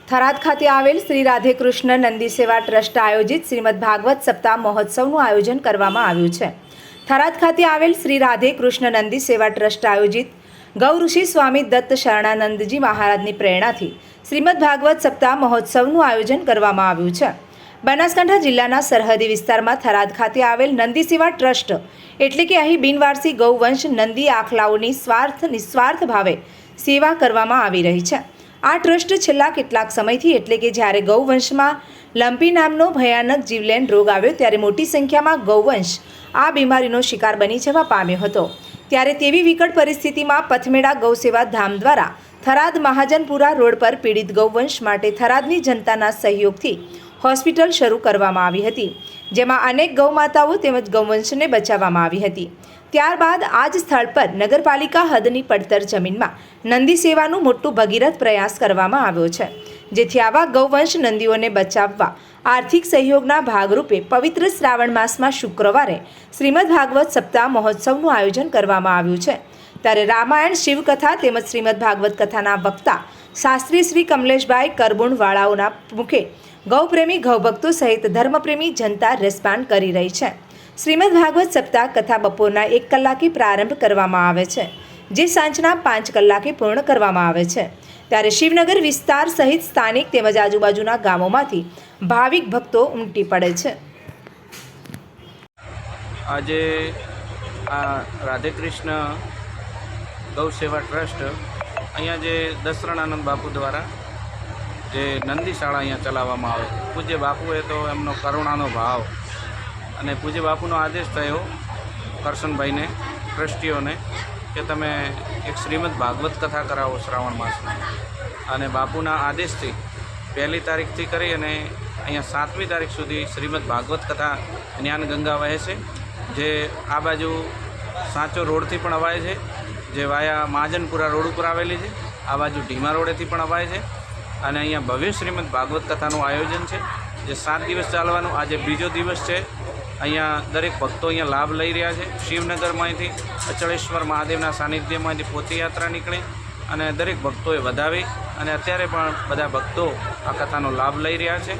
થરાદ ખાતે આવેલ શ્રી રાધે કૃષ્ણ નંદી સેવા ટ્રસ્ટ આયોજિત શ્રીમદ ભાગવત સપ્તાહ મહોત્સવનું આયોજન કરવામાં આવ્યું છે। થરાદ ખાતે આવેલ શ્રી રાધે કૃષ્ણ નંદી સેવા ટ્રસ્ટ આયોજિત ગૌઋષિ સ્વામી દત્ત શરણાનંદજી મહારાજની પ્રેરણાથી શ્રીમદ ભાગવત સપ્તાહ મહોત્સવનું આયોજન કરવામાં આવ્યું છે। બનાસકાંઠા જિલ્લાના સરહદી વિસ્તારમાં થરાદ ખાતે આવેલ નંદી સેવા ટ્રસ્ટ એટલે કે અહીં બિનવારસી ગૌવંશ નંદી આખલાઓની નિસ્વાર્થ ભાવે સેવા કરવામાં આવી રહી છે। આ ટ્રસ્ટ છેલ્લા કેટલાક સમયથી એટલે કે જ્યારે ગૌવંશમાં લંપી નામનો ભયાનક જીવલેણ રોગ આવ્યો ત્યારે મોટી સંખ્યામાં ગૌવંશ આ બીમારીનો શિકાર બની જવા પામ્યો હતો। ત્યારે તેવી વિકટ પરિસ્થિતિમાં પથમેડા ગૌસેવા ધામ દ્વારા થરાદ મહાજનપુરા રોડ પર પીડિત ગૌવંશ માટે થરાદની જનતાના સહયોગથી હોસ્પિટલ શરૂ કરવામાં આવી હતી, જેમાં અનેક ગૌમાતાઓ તેમજ ગૌવંશને બચાવવામાં આવી હતી। ત્યારબાદ આ જ સ્થળ પર નગરપાલિકા હદની પડતર જમીનમાં નંદી સેવાનું મોટું ભગીરથ પ્રયાસ કરવામાં આવ્યો છે, જેથી આવા ગૌવંશ નંદીઓને બચાવવા આર્થિક સહયોગના ભાગરૂપે પવિત્ર શ્રાવણ માસમાં શુક્રવારે શ્રીમદ ભાગવત સપ્તાહ મહોત્સવનું આયોજન કરવામાં આવ્યું છે। ત્યારે રામાયણ શિવકથા તેમજ શ્રીમદ ભાગવત કથાના વક્તા શાસ્ત્રી શ્રી કમલેશભાઈ કરબુણવાળાઓના મુખે ગૌપ્રેમી ગૌભક્તો સહિત ધર્મપ્રેમી જનતા રસપાન કરી રહી છે। શ્રીમદ ભાગવત સપ્તાહ કથા બપોરના 1 કલાકે પ્રારંભ કરવામાં આવે છે, જે સાંજના 5 કલાકે પૂર્ણ કરવામાં આવે છે। ત્યારે શિવનગર વિસ્તાર સહિત સ્થાનિક તેમજ આજુબાજુના ગામોમાંથી ભાવિક ભક્તો ઉમટી પડે છે। આજે આ રાધે કૃષ્ણ ગૌ સેવા ટ્રસ્ટ અહીંયા જે દશરણાનંદ બાપુ દ્વારા જે નંદી શાળા અહીંયા ચલાવવામાં આવે, પૂજ્ય બાપુએ તો એમનો કરુણાનો ભાવ અને પૂજ્ય બાપુનો આદેશ થયો કરશનભાઈને ટ્રસ્ટીઓને કે તમે એક શ્રીમદ ભાગવત કથા કરાવો શ્રાવણ માસમાં, અને બાપુના આદેશથી 1લી તારીખથી કરી અને અહીંયા 7મી તારીખ સુધી શ્રીમદ ભાગવત કથા જ્ઞાન ગંગા વહે છે, જે આ બાજુ સાંચો રોડથી પણ અવાય છે, જે વાયા મહાજનપુરા રોડ ઉપર આવેલી છે, આ બાજુ ઢીમા રોડેથી પણ અવાય છે, અને અહીંયા ભવ્ય શ્રીમદ ભાગવત કથાનું આયોજન છે, જે 7 દિવસ ચાલવાનું આજે બીજો દિવસ છે। અહીંયા દરેક ભક્તો અહીંયા લાભ લઈ રહ્યા છે। શિવનગરમાંથી અચળેશ્વર મહાદેવના સાનિધ્યમાંથી પોથીયાત્રા નીકળી અને દરેક ભક્તોએ વધાવી અને અત્યારે પણ બધા ભક્તો આ કથાનો લાભ લઈ રહ્યા છે।